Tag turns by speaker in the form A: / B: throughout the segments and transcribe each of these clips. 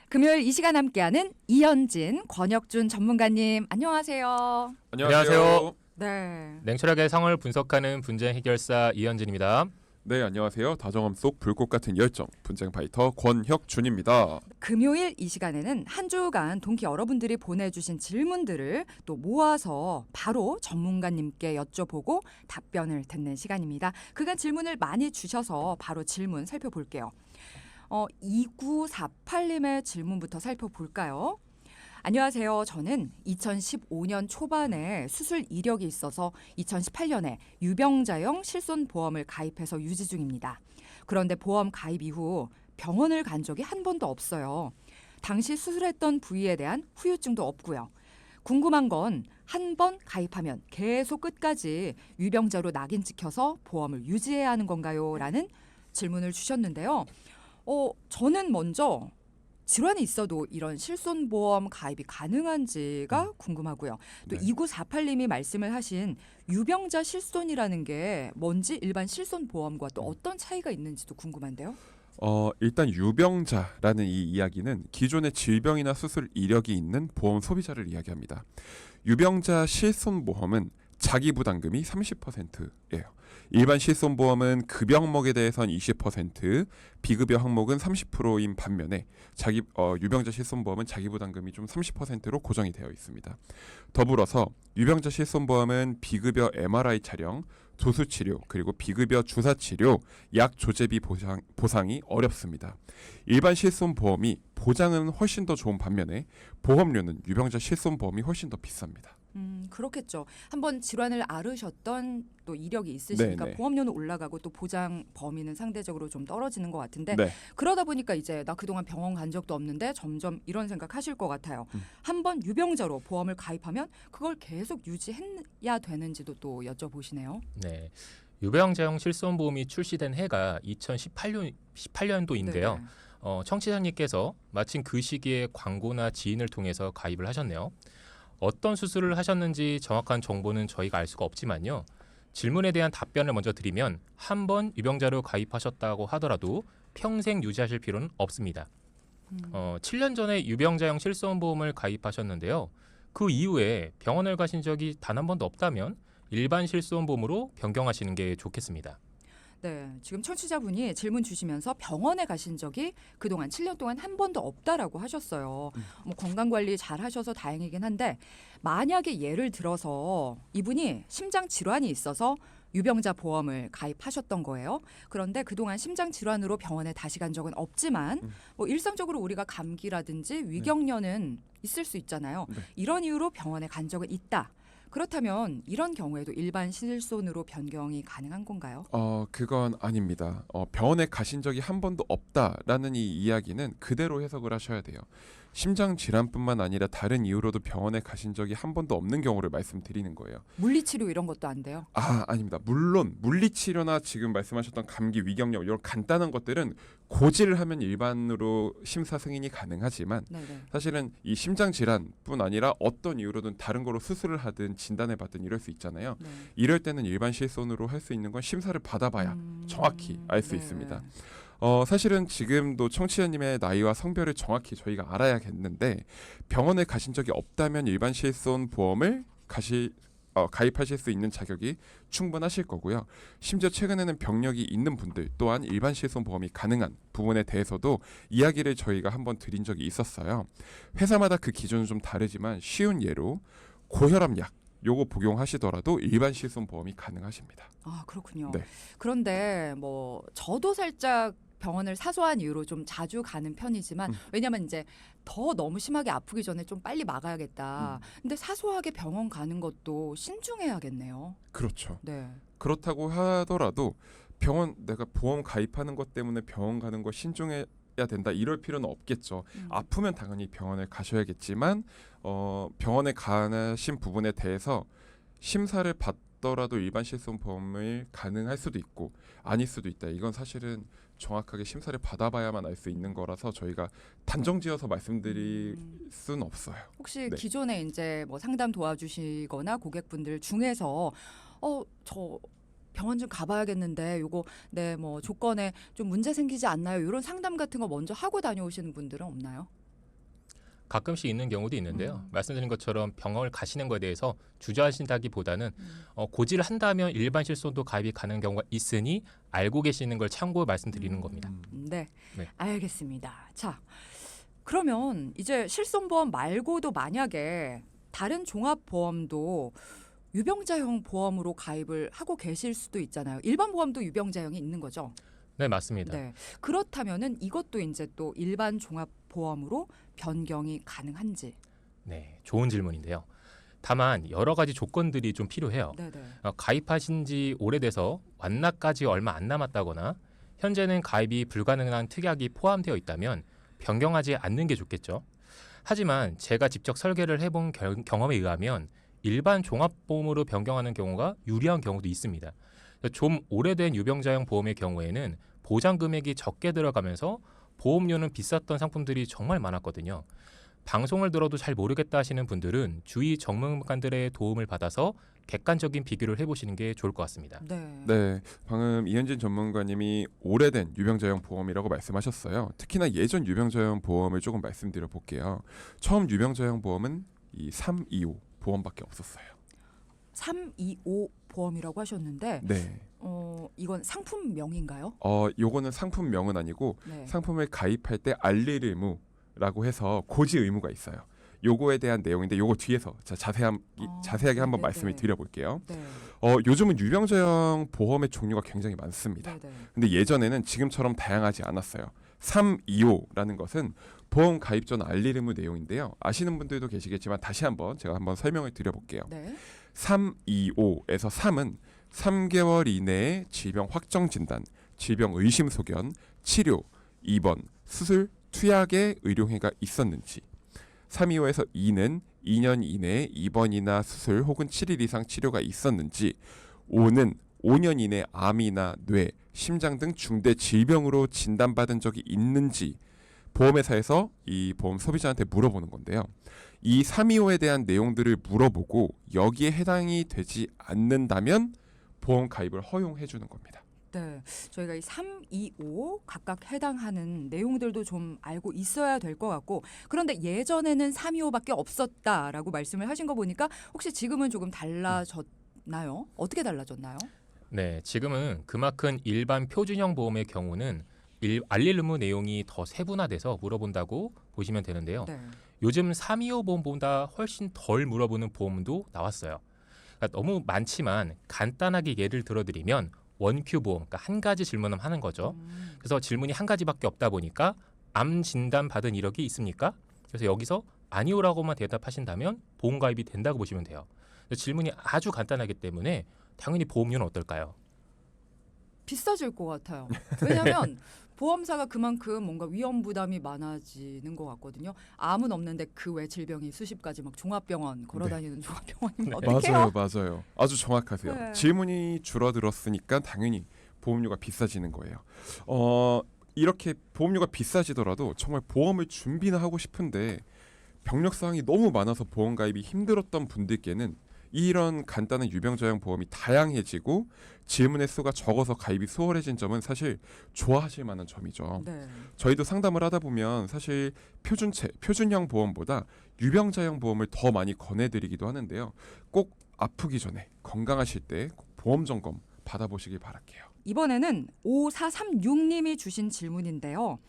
A: 금요일 이 시간 함께하는 이현진, 권혁준 전문가님 안녕하세요.
B: 안녕하세요.
A: 네.
B: 냉철하게 상황을 분석하는 분쟁 해결사 이현진입니다.
C: 네, 안녕하세요. 다정함 속 불꽃 같은 열정, 분쟁 파이터 권혁준입니다.
A: 금요일 이 시간에는 한 주간 동기 여러분들이 보내주신 질문들을 또 모아서 바로 전문가님께 여쭤보고 답변을 듣는 시간입니다. 그간 질문을 많이 주셔서 바로 질문 살펴볼게요. 2948님의 질문부터 살펴볼까요? 안녕하세요. 저는 2015년 초반에 수술 이력이 있어서 2018년에 유병자형 실손보험을 가입해서 유지 중입니다. 그런데 보험 가입 이후 병원을 간 적이 한 번도 없어요. 당시 수술했던 부위에 대한 후유증도 없고요. 궁금한 건 한 번 가입하면 계속 끝까지 유병자로 낙인 찍혀서 보험을 유지해야 하는 건가요? 라는 질문을 주셨는데요. 저는 먼저 질환이 있어도 이런 실손보험 가입이 가능한지가 궁금하고요. 또
C: 네.
A: 2948님이 말씀을 하신 유병자 실손이라는 게 뭔지 일반 실손보험과 또 어떤 차이가 있는지도 궁금한데요.
C: 일단 유병자라는 이 이야기는 기존의 질병이나 수술 이력이 있는 보험 소비자를 이야기합니다. 유병자 실손보험은 자기 부담금이 30%예요. 일반 실손보험은 급여 항목에 대해서는 20%, 비급여 항목은 30%인 반면에 유병자 실손보험은 자기 부담금이 좀 30%로 고정이 되어 있습니다. 더불어서 유병자 실손보험은 비급여 MRI 촬영, 조수치료, 그리고 비급여 주사치료, 약 조제비 보상이 어렵습니다. 일반 실손보험이 보장은 훨씬 더 좋은 반면에 보험료는 유병자 실손보험이 훨씬 더 비쌉니다.
A: 그렇겠죠. 한번 질환을 앓으셨던 또 이력이 있으시니까
C: 네네.
A: 보험료는 올라가고 또 보장 범위는 상대적으로 좀 떨어지는 것 같은데
C: 네.
A: 그러다 보니까 이제 나 그동안 병원 간 적도 없는데 점점 이런 생각하실 것 같아요. 한번 유병자로 보험을 가입하면 그걸 계속 유지해야 되는지도 또 여쭤보시네요.
B: 네, 유병자형 실손보험이 출시된 해가 2018년도인데요.
A: 네네.
B: 청취자님께서 마침 그 시기에 광고나 지인을 통해서 가입을 하셨네요. 어떤 수술을 하셨는지 정확한 정보는 저희가 알 수가 없지만요. 질문에 대한 답변을 먼저 드리면 한 번 유병자로 가입하셨다고 하더라도 평생 유지하실 필요는 없습니다. 7년 전에 유병자형 실손보험을 가입하셨는데요. 그 이후에 병원을 가신 적이 단 한 번도 없다면 일반 실손보험으로 변경하시는 게 좋겠습니다.
A: 네, 지금 청취자분이 질문 주시면서 병원에 가신 적이 그동안 7년 동안 한 번도 없다라고 하셨어요. 뭐 건강관리 잘 하셔서 다행이긴 한데 만약에 예를 들어서 이분이 심장 질환이 있어서 유병자 보험을 가입하셨던 거예요. 그런데 그동안 심장 질환으로 병원에 다시 간 적은 없지만 뭐 일상적으로 우리가 감기라든지 위경련은 있을 수 있잖아요.
C: 네.
A: 이런 이유로 병원에 간 적은 있다. 그렇다면 이런 경우에도 일반 실손으로 변경이 가능한 건가요?
C: 그건 아닙니다. 병원에 가신 적이 한 번도 없다라는 이 이야기는 그대로 해석을 하셔야 돼요. 심장 질환뿐만 아니라 다른 이유로도 병원에 가신 적이 한 번도 없는 경우를 말씀드리는 거예요.
A: 물리치료 이런 것도 안 돼요?
C: 아닙니다. 물론 물리치료나 지금 말씀하셨던 감기, 위경련 이런 간단한 것들은 고지를 하면 일반으로 심사 승인이 가능하지만
A: 네네.
C: 사실은 이 심장 질환뿐 아니라 어떤 이유로든 다른 거로 수술을 하든 진단을 받든 이럴 수 있잖아요.
A: 네.
C: 이럴 때는 일반 실손으로 할 수 있는 건 심사를 받아봐야 정확히 알 수
A: 네.
C: 있습니다. 사실은 지금도 청취자님의 나이와 성별을 정확히 저희가 알아야겠는데 병원에 가신 적이 없다면 일반 실손 보험을 가입하실 수 있는 자격이 충분하실 거고요. 심지어 최근에는 병력이 있는 분들 또한 일반 실손 보험이 가능한 부분에 대해서도 이야기를 저희가 한번 드린 적이 있었어요. 회사마다 그 기준은 좀 다르지만 쉬운 예로 고혈압약 요거 복용하시더라도 일반 실손 보험이 가능하십니다.
A: 아, 그렇군요.
C: 네.
A: 그런데 뭐 저도 살짝 병원을 사소한 이유로 좀 자주 가는 편이지만 왜냐면 이제 더 너무 심하게 아프기 전에 좀 빨리 막아야겠다. 근데 사소하게 병원 가는 것도 신중해야겠네요.
C: 그렇죠.
A: 네.
C: 그렇다고 하더라도 내가 보험 가입하는 것 때문에 병원 가는 거 신중해야 된다 이럴 필요는 없겠죠. 아프면 당연히 병원에 가셔야겠지만 병원에 가신 부분에 대해서 심사를 받더라도 일반 실손보험을 가능할 수도 있고 아닐 수도 있다. 이건 사실은 정확하게 심사를 받아봐야만 알 수 있는 거라서 저희가 단정지어서 말씀드릴 수는 없어요.
A: 혹시
C: 네.
A: 기존에 이제 뭐 상담 도와주시거나 고객분들 중에서 저 병원 좀 가봐야겠는데 요거 뭐 조건에 좀 문제 생기지 않나요? 이런 상담 같은 거 먼저 하고 다녀오시는 분들은 없나요?
B: 가끔씩 있는 경우도 있는데요. 말씀드린 것처럼 병원을 가시는 것에 대해서 주저하신다기보다는 고지를 한다면 일반 실손도 가입이 가능한 경우가 있으니 알고 계시는 걸 참고 말씀드리는 겁니다.
A: 네.
B: 네.
A: 알겠습니다. 자, 그러면 이제 실손보험 말고도 만약에 다른 종합보험도 유병자형 보험으로 가입을 하고 계실 수도 있잖아요. 일반 보험도 유병자형이 있는 거죠.
B: 네, 맞습니다.
A: 네. 그렇다면은 이것도 이제 또 일반 종합보험으로 변경이 가능한지.
B: 네, 좋은 질문인데요. 다만 여러 가지 조건들이 좀 필요해요.
A: 네, 네.
B: 가입하신 지 오래돼서 완납까지 얼마 안 남았다거나 현재는 가입이 불가능한 특약이 포함되어 있다면 변경하지 않는 게 좋겠죠. 하지만 제가 직접 설계를 해본 경험에 의하면 일반 종합보험으로 변경하는 경우가 유리한 경우도 있습니다. 좀 오래된 유병자형 보험의 경우에는 보장 금액이 적게 들어가면서 보험료는 비쌌던 상품들이 정말 많았거든요. 방송을 들어도 잘 모르겠다 하시는 분들은 주위 전문가들의 도움을 받아서 객관적인 비교를 해보시는 게 좋을 것 같습니다.
A: 네.
C: 네, 방금 이현진 전문가님이 오래된 유병자형 보험이라고 말씀하셨어요. 특히나 예전 유병자형 보험을 조금 말씀드려 볼게요. 처음 유병자형 보험은 이 325 보험밖에 없었어요.
A: 325 보험이라고 하셨는데
C: 네.
A: 이건 상품명인가요?
C: 요거는 상품명은 아니고
A: 네.
C: 상품을 가입할 때 알릴 의무라고 해서 고지 의무가 있어요. 요거에 대한 내용인데 요거 뒤에서 자세하게 한번
A: 네네네.
C: 말씀을 드려볼게요.
A: 네.
C: 요즘은 유병자형 보험의 종류가 굉장히 많습니다.
A: 네, 네.
C: 근데 예전에는 지금처럼 다양하지 않았어요. 325라는 것은 보험 가입 전 알릴 의무 내용인데요. 아시는 분들도 계시겠지만 다시 한번 제가 한번 설명을 드려볼게요.
A: 네.
C: 325에서 3은 3개월 이내에 질병 확정 진단, 질병 의심 소견, 치료, 입원, 수술, 투약의 의료행위가 있었는지. 325에서 2는 2년 이내에 입원이나 수술 혹은 7일 이상 치료가 있었는지. 5는 5년 이내 암이나 뇌, 심장 등 중대 질병으로 진단받은 적이 있는지 보험회사에서 이 보험 소비자한테 물어보는 건데요. 이 325에 대한 내용들을 물어보고 여기에 해당이 되지 않는다면 보험 가입을 허용해 주는 겁니다.
A: 네. 저희가 이 325 각각 해당하는 내용들도 좀 알고 있어야 될 것 같고, 그런데 예전에는 325밖에 없었다라고 말씀을 하신 거 보니까 혹시 지금은 조금 달라졌나요? 어떻게 달라졌나요?
B: 네, 지금은 그만큼 일반 표준형 보험의 경우는 알릴 의무 내용이 더 세분화돼서 물어본다고 보시면 되는데요.
A: 네.
B: 요즘 325 보험보다 훨씬 덜 물어보는 보험도 나왔어요. 그러니까 너무 많지만 간단하게 예를 들어드리면 원큐 보험, 그러니까 한 가지 질문을 하는 거죠. 그래서 질문이 한 가지밖에 없다 보니까 암 진단 받은 이력이 있습니까? 그래서 여기서 아니오라고만 대답하신다면 보험 가입이 된다고 보시면 돼요. 질문이 아주 간단하기 때문에 당연히 보험료는 어떨까요?
A: 비싸질 것 같아요. 왜냐하면 보험사가 그만큼 뭔가 위험 부담이 많아지는 것 같거든요. 암은 없는데 그 외 질병이 수십 가지 막 종합병원 걸어다니는 종합병원이면 어떡해요?
C: 맞아요. 아주 정확하세요.
A: 네.
C: 질문이 줄어들었으니까 당연히 보험료가 비싸지는 거예요. 이렇게 보험료가 비싸지더라도 정말 보험을 준비는 하고 싶은데 병력 사항이 너무 많아서 보험 가입이 힘들었던 분들께는 이런 간단한 유병자형 보험이 다양해지고 질문의 수가 적어서 가입이 수월해진 점은 사실 좋아하실 만한 점이죠.
A: 네.
C: 저희도 상담을 하다 보면 사실 표준형 보험보다 유병자형 보험을 더 많이 권해드리기도 하는데요. 꼭 아프기 전에 건강하실 때 꼭 보험 점검 받아보시길 바랄게요.
A: 이번에는 5436님이 주신 질문인데요.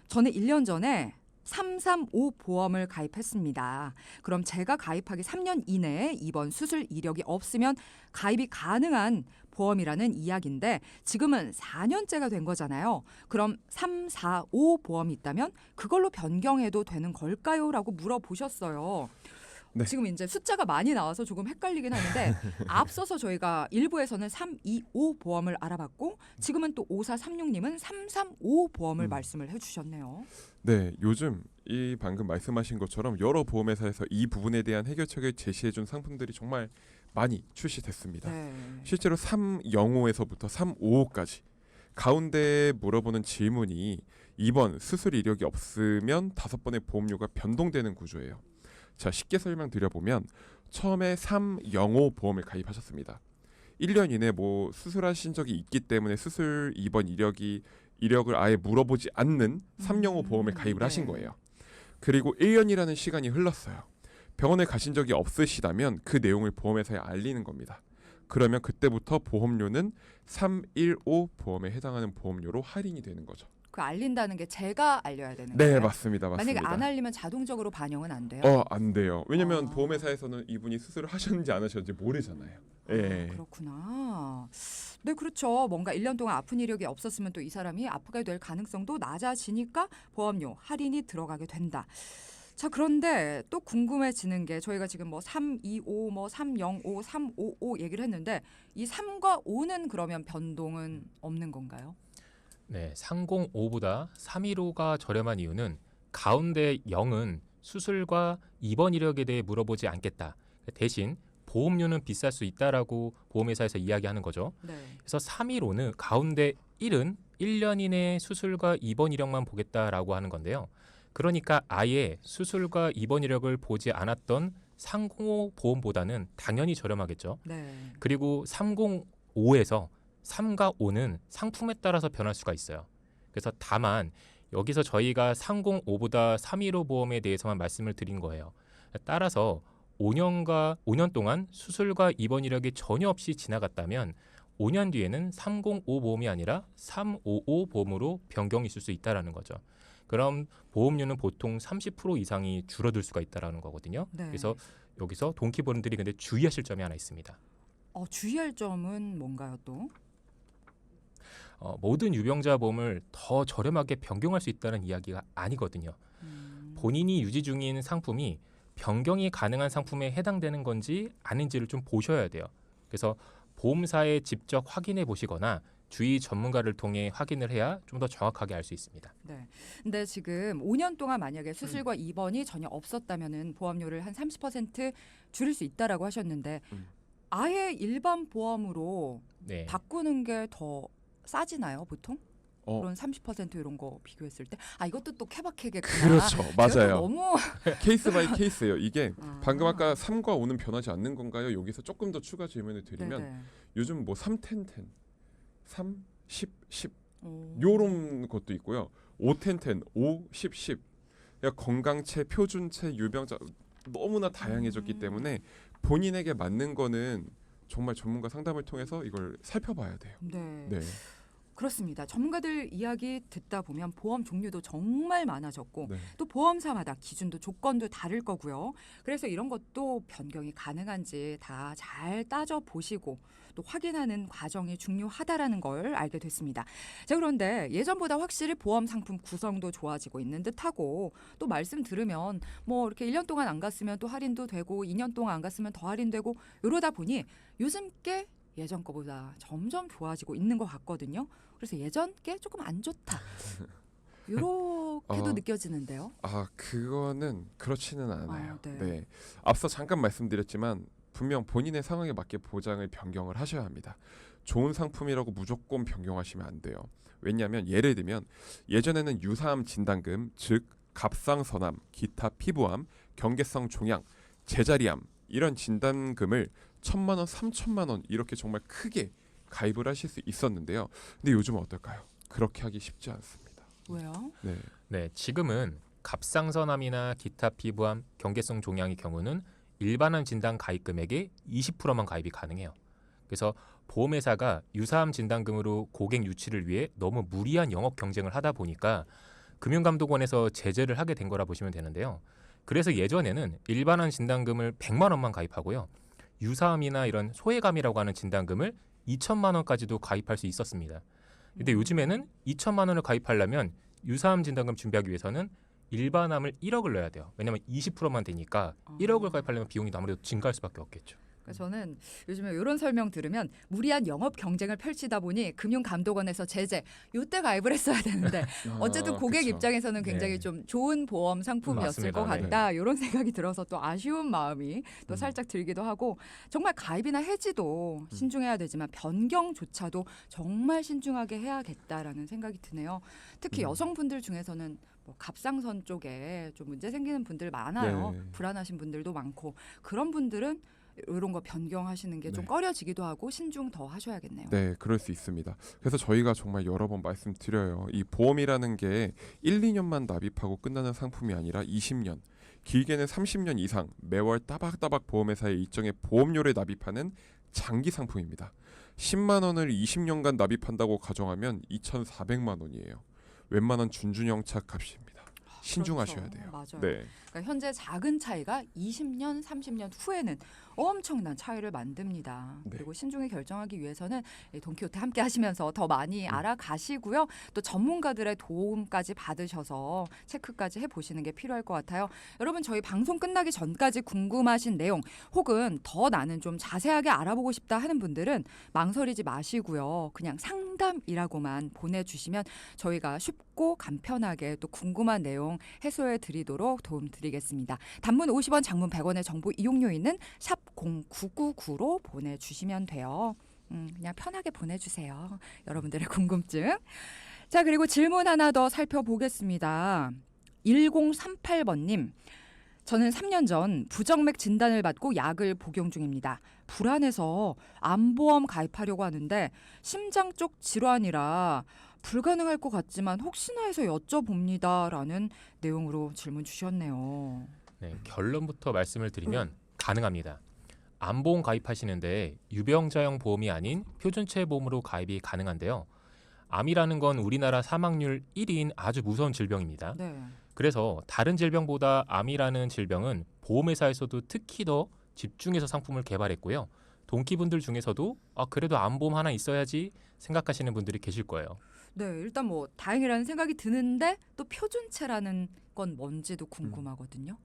A: 저는 1년 전에 335 보험을 가입했습니다. 그럼 제가 가입하기 3년 이내에 입원 수술 이력이 없으면 가입이 가능한 보험이라는 이야기인데 지금은 4년째가 된 거잖아요. 그럼 345 보험이 있다면 그걸로 변경해도 되는 걸까요? 라고 물어보셨어요.
C: 네.
A: 지금 이제 숫자가 많이 나와서 조금 헷갈리긴 하는데 앞서서 저희가 1부에서는 325 보험을 알아봤고 지금은 또 5436님은 335 보험을 말씀을 해주셨네요.
C: 네, 요즘 이 방금 말씀하신 것처럼 여러 보험회사에서 이 부분에 대한 해결책을 제시해준 상품들이 정말 많이 출시됐습니다.
A: 네.
C: 실제로 305에서부터 355까지 가운데 물어보는 질문이 입원, 수술 이력이 없으면 5번의 보험료가 변동되는 구조예요. 자, 쉽게 설명드려보면 처음에 305 보험을 가입하셨습니다. 1년 이내 뭐 수술하신 적이 있기 때문에 수술 입원 이력을 아예 물어보지 않는 305 보험에 가입을
A: 네.
C: 하신 거예요. 그리고 1년이라는 시간이 흘렀어요. 병원에 가신 적이 없으시다면 그 내용을 보험회사에 알리는 겁니다. 그러면 그때부터 보험료는 315 보험에 해당하는 보험료로 할인이 되는 거죠.
A: 그 알린다는 게 제가 알려야 되는
C: 네,
A: 거예요?
C: 맞습니다.
A: 만약에 안 알리면 자동적으로 반영은 안 돼요?
C: 안 돼요. 왜냐면
A: 아.
C: 보험회사에서는 이분이 수술을 하셨는지 안 하셨는지 모르잖아요.
A: 아,
C: 예.
A: 그렇구나. 네, 그렇죠. 뭔가 1년 동안 아픈 이력이 없었으면 또 이 사람이 아프게 될 가능성도 낮아지니까 보험료 할인이 들어가게 된다. 자, 그런데 또 궁금해지는 게 저희가 지금 뭐 325, 뭐 305, 355 얘기를 했는데 이 3과 5는 그러면 변동은 없는 건가요?
B: 네, 305보다 315가 저렴한 이유는 가운데 0은 수술과 입원 이력에 대해 물어보지 않겠다. 대신 보험료는 비쌀 수 있다라고 보험회사에서 이야기하는 거죠.
A: 네.
B: 그래서 315는 가운데 1은 1년 이내 수술과 입원 이력만 보겠다라고 하는 건데요. 그러니까 아예 수술과 입원 이력을 보지 않았던 305 보험보다는 당연히 저렴하겠죠.
A: 네.
B: 그리고 305에서 3과 5는 상품에 따라서 변할 수가 있어요. 그래서 다만 여기서 저희가 305보다 315 보험에 대해서만 말씀을 드린 거예요. 따라서 5년 동안 수술과 입원 이력이 전혀 없이 지나갔다면 5년 뒤에는 305 보험이 아니라 355 보험으로 변경이 있을 수 있다라는 거죠. 그럼 보험료는 보통 30% 이상이 줄어들 수가 있다라는 거거든요.
A: 네.
B: 그래서 여기서 동키분들이 근데 주의하실 점이 하나 있습니다.
A: 주의할 점은 뭔가요 또?
B: 모든 유병자 보험을 더 저렴하게 변경할 수 있다는 이야기가 아니거든요. 본인이 유지 중인 상품이 변경이 가능한 상품에 해당되는 건지 아닌지를 좀 보셔야 돼요. 그래서 보험사에 직접 확인해 보시거나 주의 전문가를 통해 확인을 해야 좀 더 정확하게 알 수 있습니다.
A: 네. 근데 지금 5년 동안 만약에 수술과 입원이 전혀 없었다면은 보험료를 한 30% 줄일 수 있다라고 하셨는데 아예 일반 보험으로
B: 네.
A: 바꾸는 게 더 싸지나요, 보통?
C: 어.
A: 그런 30% 이런 거 비교했을 때. 이것도 또 케바케겠구나.
C: 그렇죠.
A: 제가 또
C: 맞아요.
A: 너무
C: 케이스 바이 케이스예요. 이게
A: 아.
C: 방금 아까 3과 5는 변하지 않는 건가요? 여기서 조금 더 추가 질문을 드리면
A: 네네.
C: 요즘 뭐 310, 3, 10, 10
A: 오.
C: 요런 것도 있고요. 510, 5, 10, 10. 그러니까 건강체, 표준체, 유병자 너무나 다양해졌기 때문에 본인에게 맞는 거는 정말 전문가 상담을 통해서 이걸 살펴봐야 돼요.
A: 네.
C: 네.
A: 그렇습니다. 전문가들 이야기 듣다 보면 보험 종류도 정말 많아졌고
C: 네.
A: 또 보험사마다 기준도 조건도 다를 거고요. 그래서 이런 것도 변경이 가능한지 다 잘 따져 보시고 또 확인하는 과정이 중요하다라는 걸 알게 됐습니다. 자, 그런데 예전보다 확실히 보험 상품 구성도 좋아지고 있는 듯하고 또 말씀 들으면 뭐 이렇게 1년 동안 안 갔으면 또 할인도 되고 2년 동안 안 갔으면 더 할인되고 이러다 보니 요즘 게 예전 거보다 점점 좋아지고 있는 것 같거든요. 그래서 예전 게 조금 안 좋다. 이렇게도 느껴지는데요.
C: 그거는 그렇지는 않아요.
A: 네.
C: 네. 앞서 잠깐 말씀드렸지만 분명 본인의 상황에 맞게 보장을 변경을 하셔야 합니다. 좋은 상품이라고 무조건 변경하시면 안 돼요. 왜냐하면 예를 들면 예전에는 유사암 진단금, 즉 갑상선암, 기타 피부암, 경계성 종양, 제자리암 이런 진단금을 1,000만 원, 3,000만 원 이렇게 정말 크게 가입을 하실 수 있었는데요. 근데 요즘은 어떨까요? 그렇게 하기 쉽지 않습니다.
A: 왜요?
C: 네.
B: 네, 지금은 갑상선암이나 기타 피부암, 경계성 종양의 경우는 일반암 진단 가입 금액의 20%만 가입이 가능해요. 그래서 보험회사가 유사암 진단금으로 고객 유치를 위해 너무 무리한 영업 경쟁을 하다 보니까 금융감독원에서 제재를 하게 된 거라 보시면 되는데요. 그래서 예전에는 일반암 진단금을 100만 원만 가입하고요. 유사암이나 이런 소외감이라고 하는 진단금을 2천만 원까지도 가입할 수 있었습니다. 근데 요즘에는 2천만 원을 가입하려면 유사암 진단금 준비하기 위해서는 일반암을 1억을 넣어야 돼요. 왜냐하면 20%만 되니까 1억을 가입하려면 비용이 아무래도 증가할 수밖에 없겠죠.
A: 그래서 저는 요즘에 이런 설명 들으면 무리한 영업 경쟁을 펼치다 보니 금융감독원에서 제재 요때 가입을 했어야 되는데 어쨌든 고객
C: 그쵸.
A: 입장에서는 굉장히
B: 네.
A: 좀 좋은 보험 상품이었을
B: 맞습니다.
A: 것 같다 이런 생각이 들어서 또 아쉬운 마음이 또 살짝 들기도 하고 정말 가입이나 해지도 신중해야 되지만 변경조차도 정말 신중하게 해야겠다라는 생각이 드네요. 특히 여성분들 중에서는 뭐 갑상선 쪽에 좀 문제 생기는 분들 많아요.
C: 네.
A: 불안하신 분들도 많고 그런 분들은 이런 거 변경하시는 게 좀
C: 네.
A: 꺼려지기도 하고 신중 더 하셔야겠네요.
C: 네, 그럴 수 있습니다. 그래서 저희가 정말 여러 번 말씀드려요. 이 보험이라는 게 1, 2년만 납입하고 끝나는 상품이 아니라 20년, 길게는 30년 이상 매월 따박따박 보험회사에 일정의 보험료를 납입하는 장기 상품입니다. 10만 원을 20년간 납입한다고 가정하면 2,400만 원이에요. 웬만한 준준형차 값입니다. 신중하셔야
A: 그렇죠.
C: 돼요.
A: 맞아요.
C: 네.
A: 그러니까 현재 작은 차이가 20년, 30년 후에는 엄청난 차이를 만듭니다.
C: 네.
A: 그리고 신중히 결정하기 위해서는 이 돈키호테 함께 하시면서 더 많이 알아가시고요. 또 전문가들의 도움까지 받으셔서 체크까지 해보시는 게 필요할 것 같아요. 여러분 저희 방송 끝나기 전까지 궁금하신 내용 혹은 더 나는 좀 자세하게 알아보고 싶다 하는 분들은 망설이지 마시고요. 그냥 상담이라고만 보내주시면 저희가 쉽고 간편하게 또 궁금한 내용 해소해 드리도록 도움드리겠습니다. 단문 50원, 장문 100원의 정보 이용료있는 샵 0999로 보내주시면 돼요. 그냥 편하게 보내주세요. 여러분들의 궁금증. 자, 그리고 질문 하나 더 살펴보겠습니다. 1038번님. 저는 3년 전 부정맥 진단을 받고 약을 복용 중입니다. 불안해서 암보험 가입하려고 하는데 심장 쪽 질환이라 불가능할 것 같지만 혹시나 해서 여쭤봅니다라는 내용으로 질문 주셨네요.
B: 네, 결론부터 말씀을 드리면 가능합니다. 암보험 가입하시는데 유병자형 보험이 아닌 표준체 보험으로 가입이 가능한데요. 암이라는 건 우리나라 사망률 1위인 아주 무서운 질병입니다.
A: 네.
B: 그래서 다른 질병보다 암이라는 질병은 보험회사에서도 특히 더 집중해서 상품을 개발했고요. 동기분들 중에서도 그래도 암보험 하나 있어야지 생각하시는 분들이 계실 거예요.
A: 네, 일단 뭐 다행이라는 생각이 드는데 또 표준체라는 건 뭔지도 궁금하거든요.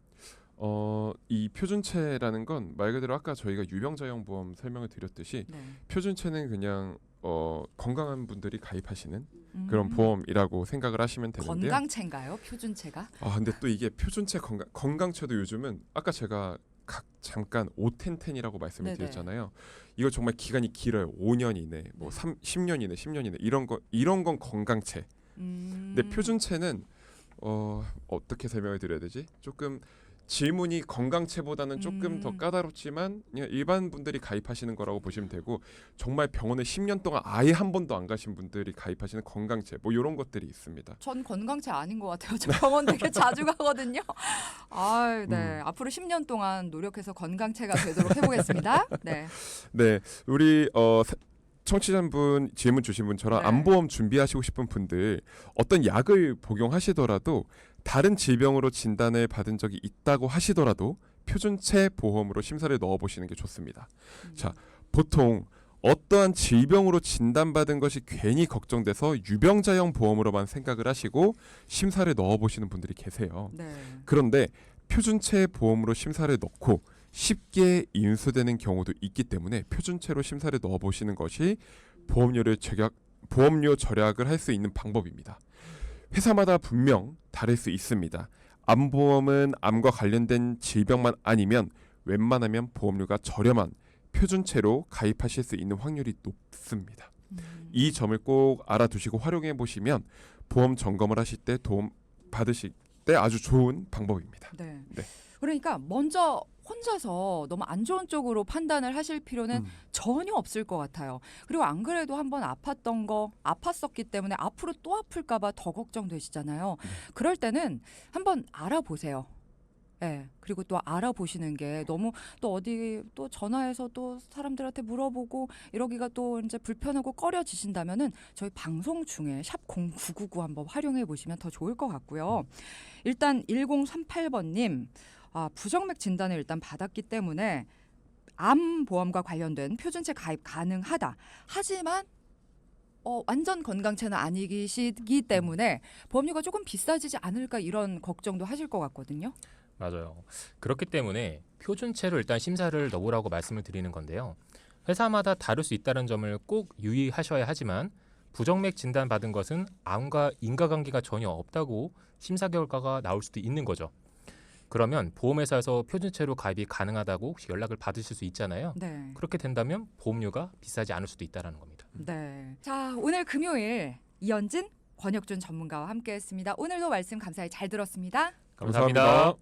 C: 이 표준체라는 건 말 그대로 아까 저희가 유병자형 보험 설명을 드렸듯이
A: 네. 표준체는
C: 표준체는 그냥 건강한 분들이 가입하시는 그런 보험이라고 생각을 하시면 되는데요.
A: 건강체인가요? 표준체가?
C: 근데 또 이게 표준체 건강체도 요즘은 아까 제가 잠깐 오텐텐이라고 말씀을
A: 네네.
C: 드렸잖아요. 이거 정말 기간이 길어요. 5년 이내, 뭐 10년 이내, 10년 이내 이런 건 건강체. 근데 표준체는 어떻게 설명을 드려야 되지? 조금 질문이 건강체보다는 조금 더 까다롭지만 그냥 일반 분들이 가입하시는 거라고 보시면 되고 정말 병원에 10년 동안 아예 한 번도 안 가신 분들이 가입하시는 건강체 뭐 이런 것들이 있습니다.
A: 전 건강체 아닌 것 같아요. 저 병원 되게 자주 가거든요. 네. 앞으로 10년 동안 노력해서 건강체가 되도록 해보겠습니다. 네.
C: 네, 우리 청취자분 질문 주신 분처럼
A: 네.
C: 암보험 준비하시고 싶은 분들 어떤 약을 복용하시더라도 다른 질병으로 진단을 받은 적이 있다고 하시더라도 표준체 보험으로 심사를 넣어보시는 게 좋습니다. 자, 보통 어떠한 질병으로 진단받은 것이 괜히 걱정돼서 유병자형 보험으로만 생각을 하시고 심사를 넣어보시는 분들이 계세요.
A: 네.
C: 그런데 표준체 보험으로 심사를 넣고 쉽게 인수되는 경우도 있기 때문에 표준체로 심사를 넣어보시는 것이 보험료 절약을 할 수 있는 방법입니다. 회사마다 분명 다를 수 있습니다. 암보험은 암과 관련된 질병만 아니면 웬만하면 보험료가 저렴한 표준체로 가입하실 수 있는 확률이 높습니다. 이 점을 꼭 알아두시고 활용해 보시면 보험 점검을 하실 때 도움 받으실 때 아주 좋은 방법입니다.
A: 네.
C: 네.
A: 그러니까 먼저 혼자서 너무 안 좋은 쪽으로 판단을 하실 필요는 전혀 없을 것 같아요. 그리고 안 그래도 한번 아팠었기 때문에 앞으로 또 아플까 봐 더 걱정되시잖아요. 그럴 때는 한번 알아보세요. 네. 그리고 또 알아보시는 게 너무 또 어디 또 전화해서 또 사람들한테 물어보고 이러기가 또 이제 불편하고 꺼려지신다면은 저희 방송 중에 샵 0999 한번 활용해 보시면 더 좋을 것 같고요. 일단 1038번님 부정맥 진단을 일단 받았기 때문에 암보험과 관련된 표준체 가입 가능하다. 하지만 완전 건강체는 아니시기 때문에 보험료가 조금 비싸지지 않을까 이런 걱정도 하실 것 같거든요.
B: 맞아요. 그렇기 때문에 표준체로 일단 심사를 넣으라고 말씀을 드리는 건데요. 회사마다 다를 수 있다는 점을 꼭 유의하셔야 하지만 부정맥 진단 받은 것은 암과 인과관계가 전혀 없다고 심사 결과가 나올 수도 있는 거죠. 그러면 보험회사에서 표준체로 가입이 가능하다고 혹시 연락을 받으실 수 있잖아요.
A: 네.
B: 그렇게 된다면 보험료가 비싸지 않을 수도 있다는 겁니다.
A: 네. 자, 오늘 금요일 이현진, 권혁준 전문가와 함께했습니다. 오늘도 말씀 감사히 잘 들었습니다.
B: 감사합니다.